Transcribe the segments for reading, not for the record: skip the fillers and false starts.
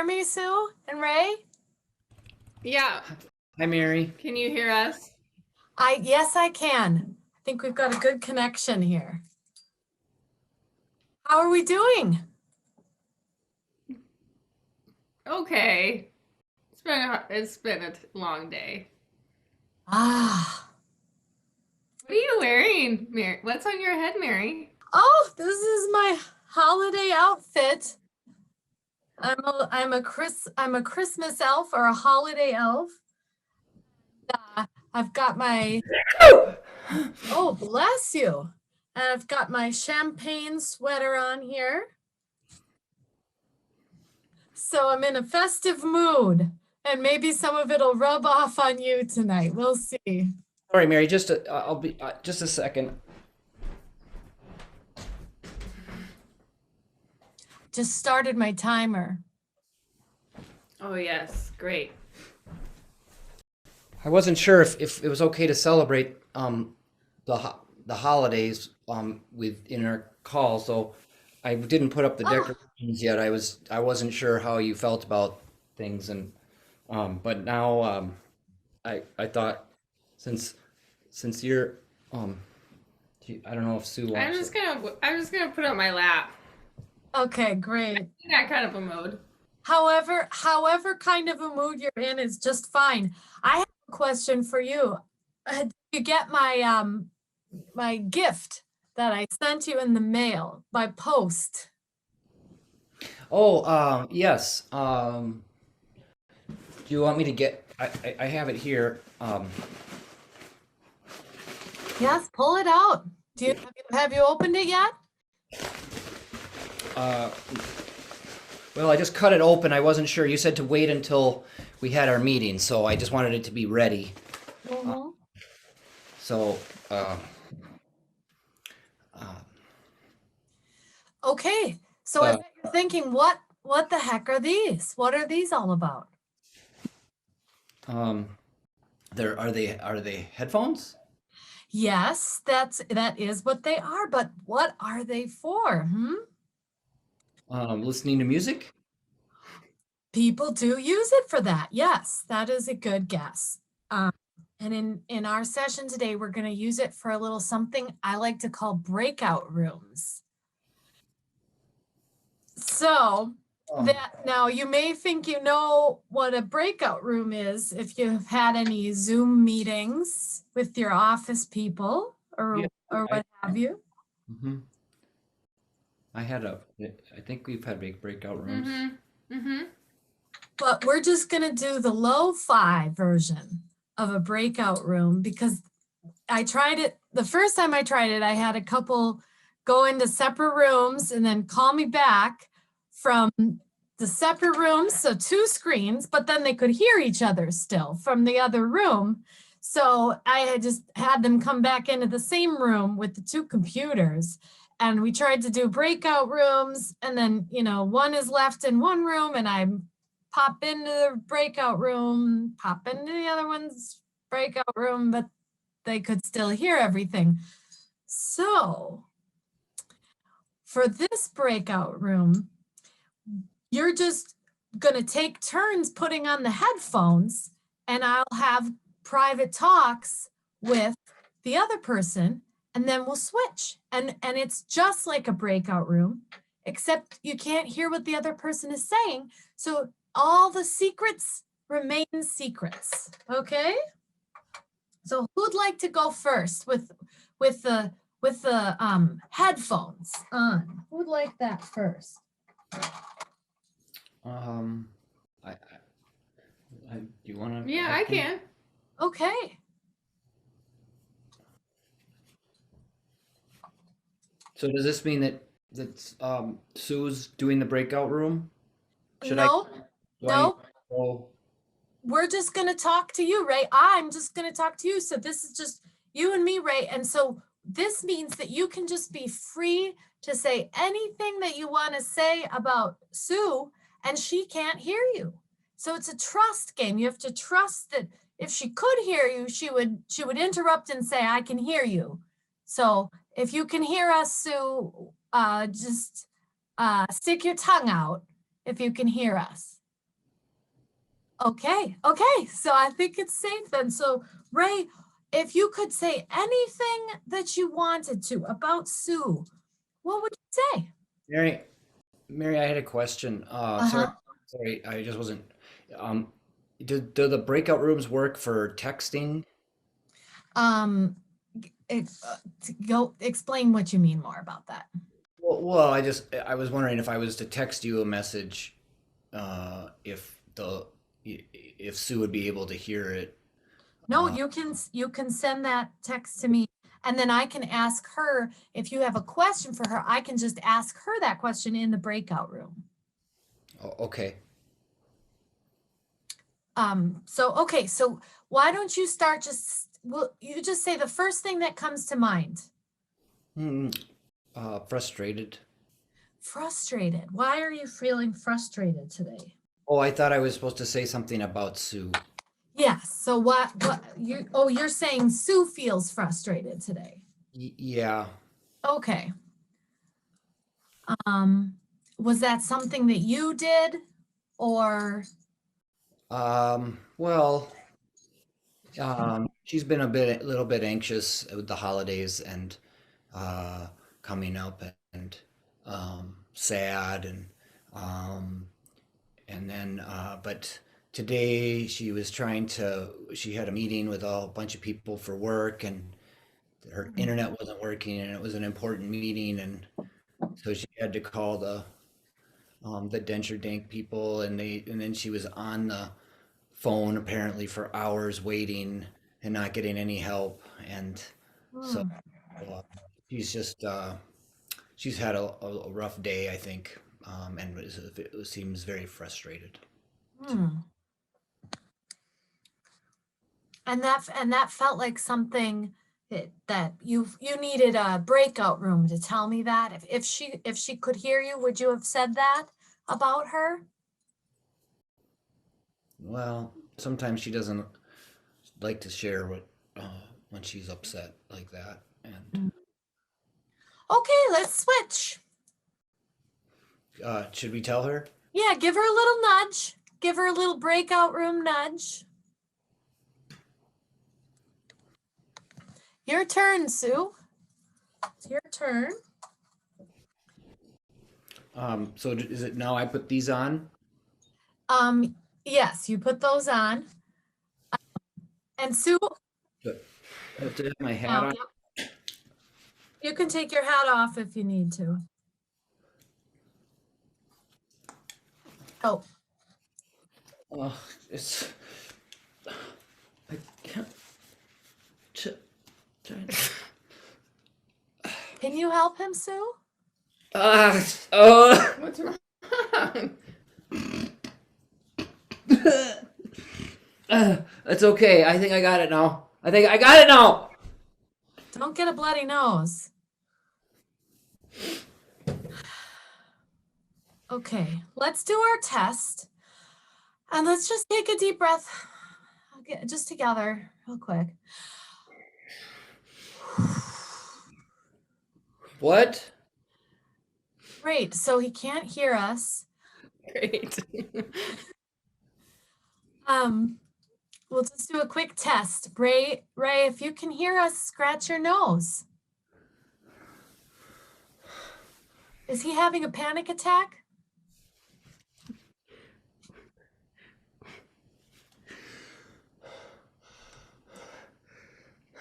hear me, Sue and Ray? Yeah. Hi, Mary. Can you hear us? Yes, I can. I think we've got a good connection here. How are we doing? Okay. It's been a long day. Ah. What are you wearing, Mary? What's on your head, Mary? Oh, this is my holiday outfit. I'm a Christmas elf or a holiday elf. I've got my oh, bless you. And I've got my champagne sweater on here. So I'm in a festive mood, and maybe some of it'll rub off on you tonight. We'll see. All right, Mary. I'll be just a second. Just started my timer. Oh, yes. Great. I wasn't sure if it was okay to celebrate the holidays in our call, so I didn't put up the decorations yet. I wasn't sure how you felt about things, and but now I thought since you're I don't know if Sue I'm wants just to. gonna put up my lap. Okay, great. In that kind of a mode. However kind of a mood you're in is just fine. I have a question for you. Did you get my gift that I sent you in the mail by post? Oh, yes. Do you want me to get? I have it here. Yes, pull it out. Have you opened it yet? Uh, well, I just cut it open. I wasn't sure. You said to wait until we had our meeting, so I just wanted it to be ready. Mm-hmm. So, uh, Okay, so I bet you're thinking, what the heck are these? What are these all about? there are they headphones? Yes, that is what they are, but what are they for? Listening to music? People do use it for that. Yes, that is a good guess. And in our session today, we're going to use it for a little something I like to call breakout rooms. So that now you may think you know what a breakout room is if you've had any Zoom meetings with your office people or what have you. Mm-hmm. I think we've had big breakout rooms. Mm-hmm. Mm-hmm. But we're just going to do the lo-fi version of a breakout room because I tried it. The first time I tried it, I had a couple go into separate rooms and then call me back from the separate rooms. So 2 screens, but then they could hear each other still from the other room. So I had just had them come back into the same room with the 2 computers. And we tried to do breakout rooms. And then, one is left in one room and I pop into the breakout room, pop into the other one's breakout room, but they could still hear everything. So for this breakout room, you're just going to take turns putting on the headphones, and I'll have private talks with the other person, and then we'll switch. And it's just like a breakout room, except you can't hear what the other person is saying. So all the secrets remain secrets. Okay? So who'd like to go first with the headphones on? Who'd like that first? I do you want to? Yeah, I can. Okay. So does this mean that Sue's doing the breakout room? No. Oh, We're just going to talk to you, Ray. I'm just going to talk to you. So this is just you and me, Ray. And so this means that you can just be free to say anything that you want to say about Sue, and she can't hear you. So it's a trust game. You have to trust that if she could hear you, she would interrupt and say, I can hear you. So if you can hear us, Sue, just stick your tongue out if you can hear us. Okay, okay. So I think it's safe then. So Ray, if you could say anything that you wanted to about Sue, what would you say? Mary, Mary, I had a question. Sorry, Uh-huh. sorry, I just wasn't. Um, do the breakout rooms work for texting? Um, go explain what you mean more about that. Well, I was wondering if I was to text you a message, if if Sue would be able to hear it. No, Uh, you can send that text to me and then I can ask her if you have a question for her, I can just ask her that question in the breakout room. okay. So okay, so why don't you start you just say the first thing that comes to mind. Hmm, frustrated. Frustrated. Why are you feeling frustrated today? Oh, I thought I was supposed to say something about Sue. Yes. So you're saying Sue feels frustrated today. Yeah. Okay. Um, was that something that you did or Well, she's been a little bit anxious with the holidays and uh, coming up and sad um, and then but today she had a meeting with a bunch of people for work and her internet wasn't working and it was an important meeting and so she had to call the denture dank people and then she was on the phone apparently for hours waiting and not getting any help and so Hmm, uh, she's just she's had a rough day, I think, and it seems very frustrated. hmm. And that felt like something that you needed a breakout room to tell me that. If she could hear you, would you have said that about her? Well, sometimes she doesn't like to share when she's upset like that. And Mm. Okay, let's switch. should we tell her? Yeah, give her a little nudge. Give her a little breakout room nudge. Your turn, Sue. It's your turn. So is it now I put these on? Um, yes, you put those on. And Sue, But I have to have my hat um, on. you can take your hat off if you need to. Oh, Oh, it's I can't. Ch- ch- can you help him, Sue? Ah, oh. What's wrong? It's okay. I think I got it now. I think I got it now. Don't get a bloody nose. Okay, let's do our test. And let's just take a deep breath. Okay, just together, real quick. What? Great, so he can't hear us. Great. Um, we'll just do a quick test. Ray, if you can hear us, scratch your nose. Is he having a panic attack?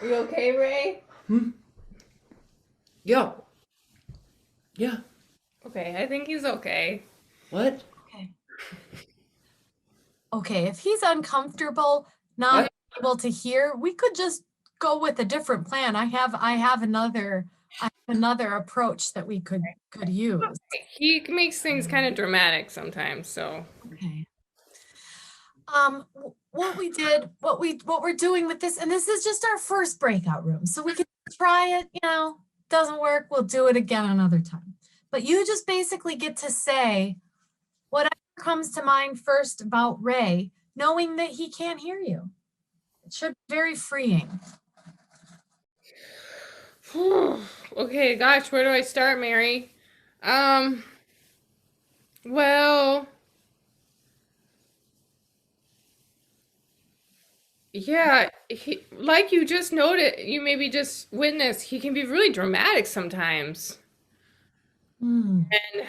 Are you okay, Ray? Hmm? Yeah. Yeah. Okay, I think he's okay. What? Okay. Okay, if he's uncomfortable, not What? able to hear, we could just go with a different plan. I have another approach that we could use. He makes things kind of dramatic sometimes, so. Okay. What we're doing with this, and this is just our first breakout room, so we can try it, doesn't work, we'll do it again another time. But you just basically get to say whatever comes to mind first about Ray, knowing that he can't hear you. It should be very freeing. Okay, gosh, where do I start, Mary? Well, Yeah, like you just noted, you maybe just witnessed, he can be really dramatic sometimes. Mm, And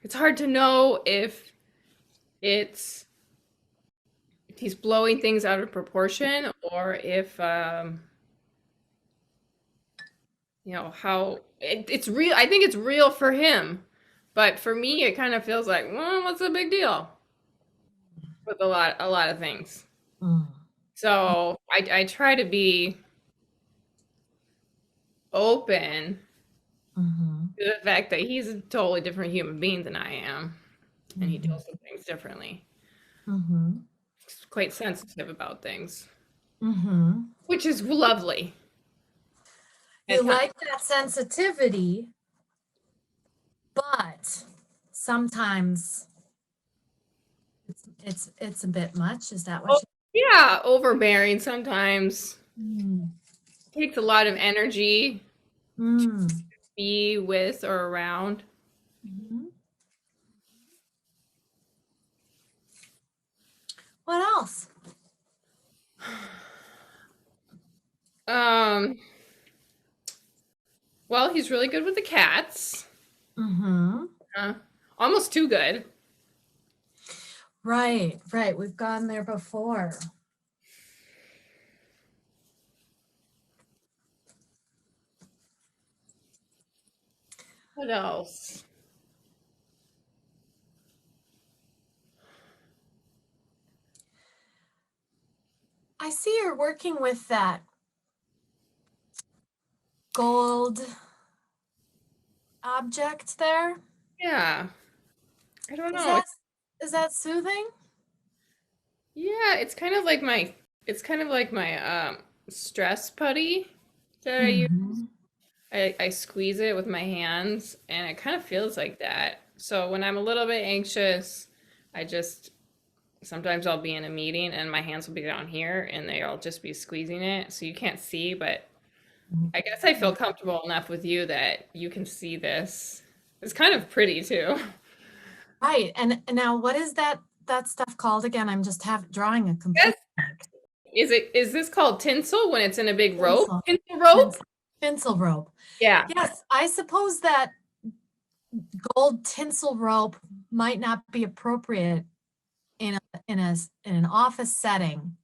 it's hard to know it's if he's blowing things out of proportion or if how it's real. I think it's real for him. But for me, it kind of feels like, well, what's the big deal with a lot of things. mm, So I try to be open mhm, to the fact that he's a totally different human being than I am, and he mhm, deals with things differently. mhm, He's quite sensitive about things, mhm. which is lovely You at times. like that sensitivity, but sometimes it's a bit much. Is that what Oh, yeah, overbearing sometimes. you? Takes a lot of energy Mm, be with or around. mhm. What else? Um, well, he's really good with the cats. Mm-hmm. Uh, Almost too good. Right, right. We've gone there before. What else? I see you're working with that gold object there. Yeah, I don't Is know. that is that soothing? Yeah, it's kind of like my stress putty that I use. Mm-hmm. I squeeze it with my hands and it kind of feels like that. So when I'm a little bit anxious, I just sometimes I'll be in a meeting and my hands will be down here and they'll just be squeezing it so you can't see, but I guess I feel comfortable enough with you that you can see this. It's kind of pretty too. Right. And now what is that stuff called again? I'm just drawing a Yes. complete blank. Is this called tinsel when it's in a big rope? Tinsel. Tinsel rope? Tinsel rope. Yeah. Yes, I suppose that gold tinsel rope might not be appropriate in an office setting.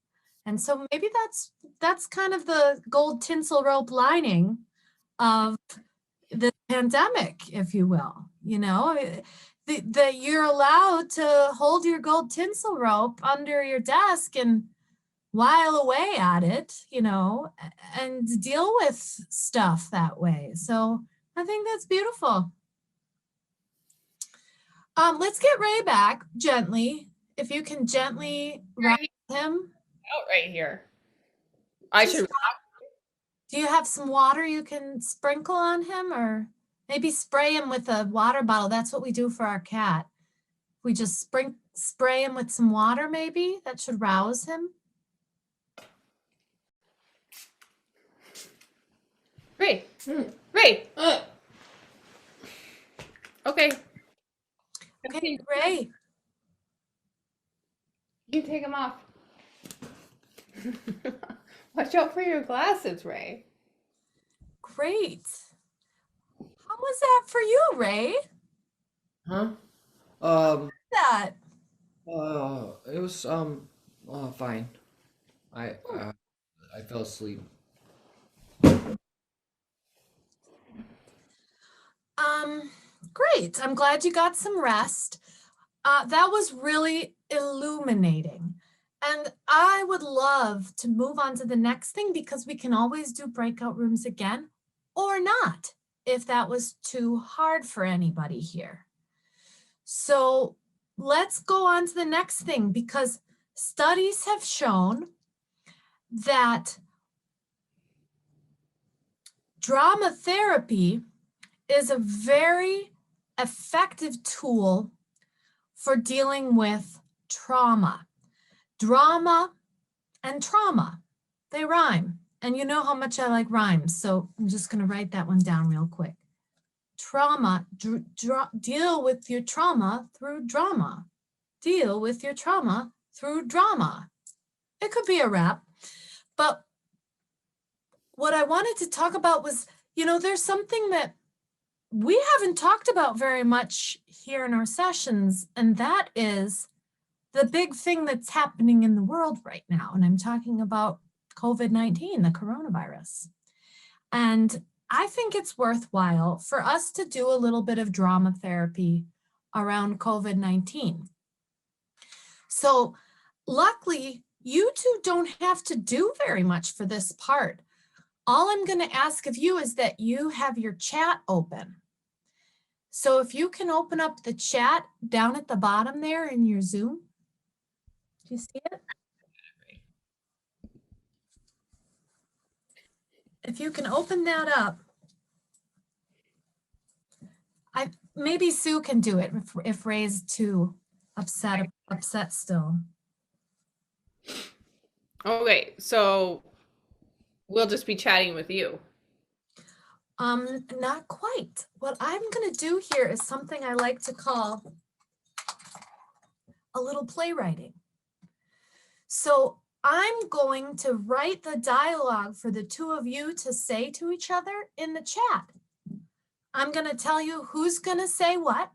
And so maybe that's kind of the gold tinsel rope lining of the pandemic, if you will. That you're allowed to hold your gold tinsel rope under your desk and while away at it, and deal with stuff that way. So I think that's beautiful. Let's get Ray back gently. If you can gently rock Right him. out right here. I Just should. do you have some water you can sprinkle on him, or maybe spray him with a water bottle? That's what we do for our cat. We just spray him with some water, maybe that should rouse him. Ray. Ray. Okay. Okay, Ray. You can take them off. Watch out for your glasses, Ray. Great. How was that for you, Ray? Huh? Um, That. it was fine. I uh, I fell asleep. Great. I'm glad you got some rest. That was really illuminating. And I would love to move on to the next thing because we can always do breakout rooms again or not if that was too hard for anybody here. So let's go on to the next thing because studies have shown that drama therapy is a very effective tool for dealing with trauma. Drama and trauma, they rhyme. And you know how much I like rhymes, so I'm just going to write that one down real quick. Trauma, deal with your trauma through drama. Deal with your trauma through drama. It could be a wrap. But what I wanted to talk about was, there's something that we haven't talked about very much here in our sessions, and that is the big thing that's happening in the world right now. And I'm talking about COVID-19, the coronavirus. And I think it's worthwhile for us to do a little bit of drama therapy around COVID-19. So luckily, you two don't have to do very much for this part. All I'm going to ask of you is that you have your chat open. So if you can open up the chat down at the bottom there in your Zoom. Do you see it? If you can open that up, maybe Sue can do it if Ray's too upset still. Okay, so we'll just be chatting with you. Not quite. What I'm gonna do here is something I like to call a little playwriting. So I'm going to write the dialogue for the two of you to say to each other in the chat. I'm gonna tell you who's gonna say what,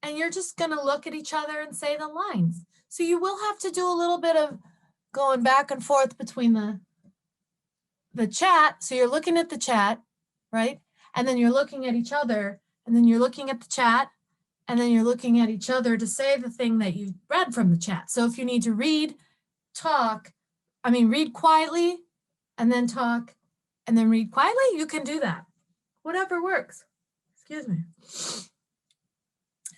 and you're just gonna look at each other and say the lines. So you will have to do a little bit of going back and forth between the chat. So you're looking at the chat, right? And then you're looking at each other, and then you're looking at the chat, and then you're looking at each other to say the thing that you read from the chat. So if you need to read quietly, and then talk, and then read quietly, you can do that. Whatever works. Excuse me.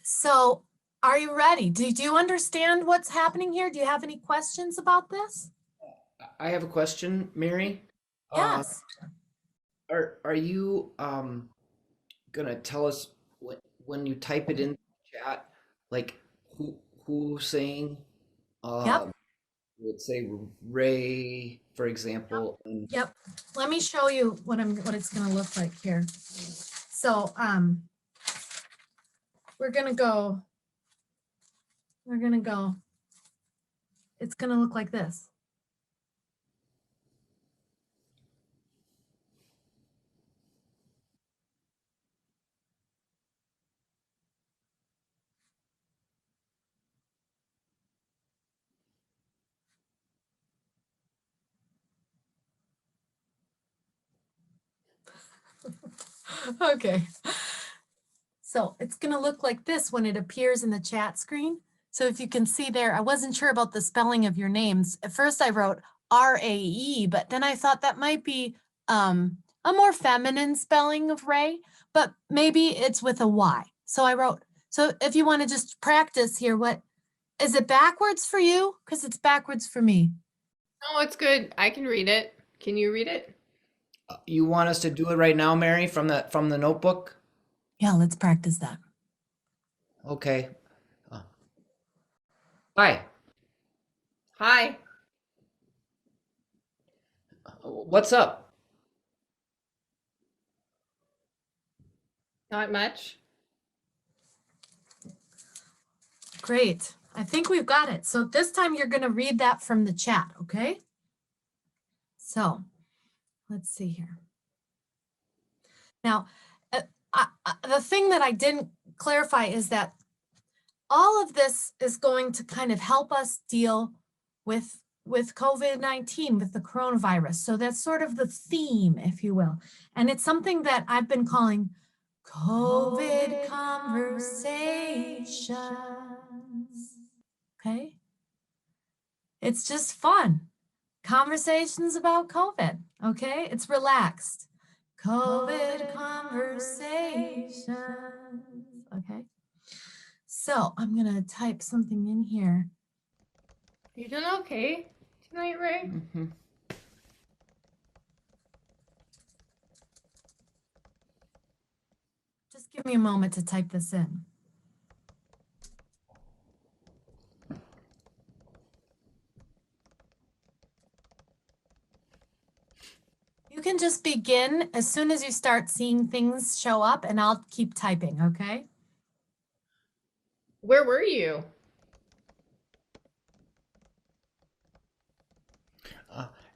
So are you ready? Do you understand what's happening here? Do you have any questions about this? I have a question, Mary. Yes. Are you gonna tell us when you type it in the chat, like who's saying? Yep. Let's say Ray, for example. And Yep. Let me show you what it's gonna look like here. So we're gonna go. It's gonna look like this. Okay. So it's going to look like this when it appears in the chat screen. So if you can see there, I wasn't sure about the spelling of your names. At first I wrote R-A-E, but then I thought that might be a more feminine spelling of Ray, but maybe it's with a Y. So I wrote, so if you want to just practice here, what is it backwards for you? Because it's backwards for me. No, it's good. I can read it. Can you read it? you want us to do it right now, Mary, from the notebook? Yeah, let's practice that. Okay. Hi. Hi. What's up? Not much. Great. I think we've got it. So this time you're going to read that from the chat, okay? So let's see here. Now, the thing that I didn't clarify is that all of this is going to kind of help us deal with COVID-19, with the coronavirus. So that's sort of the theme, if you will. And it's something that I've been calling COVID conversations. Okay? It's just fun. Conversations about COVID, okay? It's relaxed. COVID conversations, okay? So I'm gonna type something in here. Are you doing okay tonight, Ray? Mm-hmm. Just give me a moment to type this in. You can just begin as soon as you start seeing things show up, and I'll keep typing, okay? Where were you?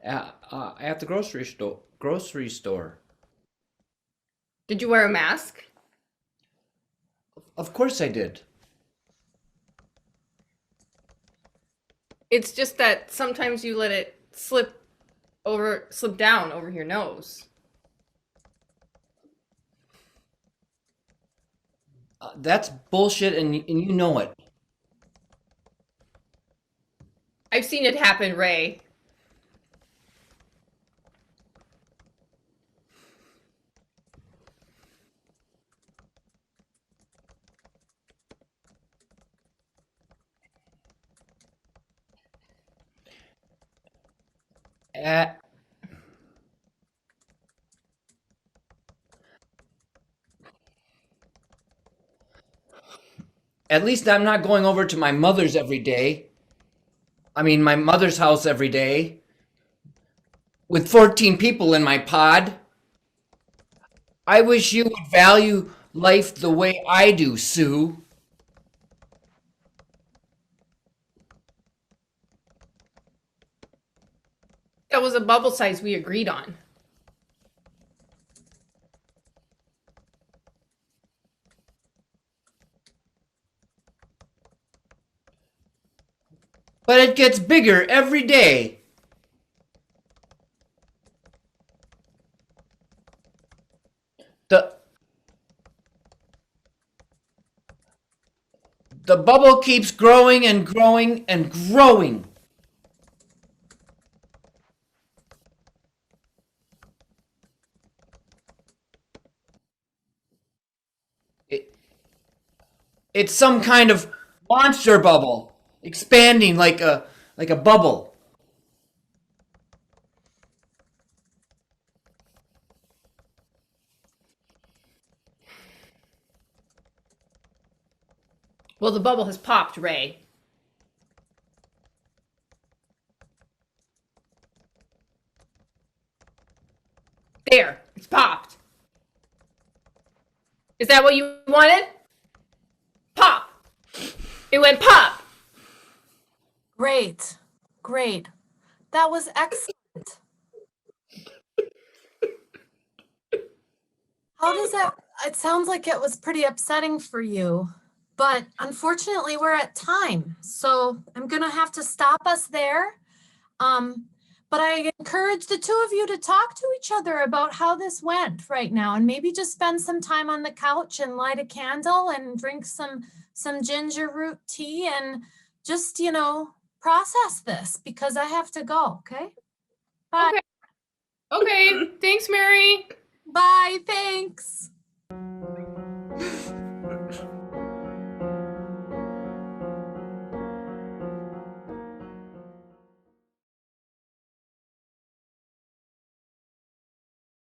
At the grocery store. Grocery store. Did you wear a mask? Of course I did. It's just that sometimes you let it slip down over your nose. That's bullshit, and you know it. I've seen it happen, Ray. At, at least I'm not going over to my mother's every day. I mean, my mother's house every day with 14 people in my pod. I wish you would value life the way I do, Sue. That was a bubble size we agreed on. But it gets bigger every day. The the bubble keeps growing and growing and growing. It, it's some kind of monster bubble, expanding like a bubble. Well, the bubble has popped, Ray. There, it's popped. Is that what you wanted? Pop. It went pop. Great. Great. That was excellent. How does that, it sounds like it was pretty upsetting for you, but unfortunately we're at time. So I'm going to have to stop us there. But I encourage the two of you to talk to each other about how this went right now, and maybe just spend some time on the couch and light a candle and drink some ginger root tea and just, process this, because I have to go. Okay. Bye. Okay. Okay. Thanks, Mary. Bye. Thanks.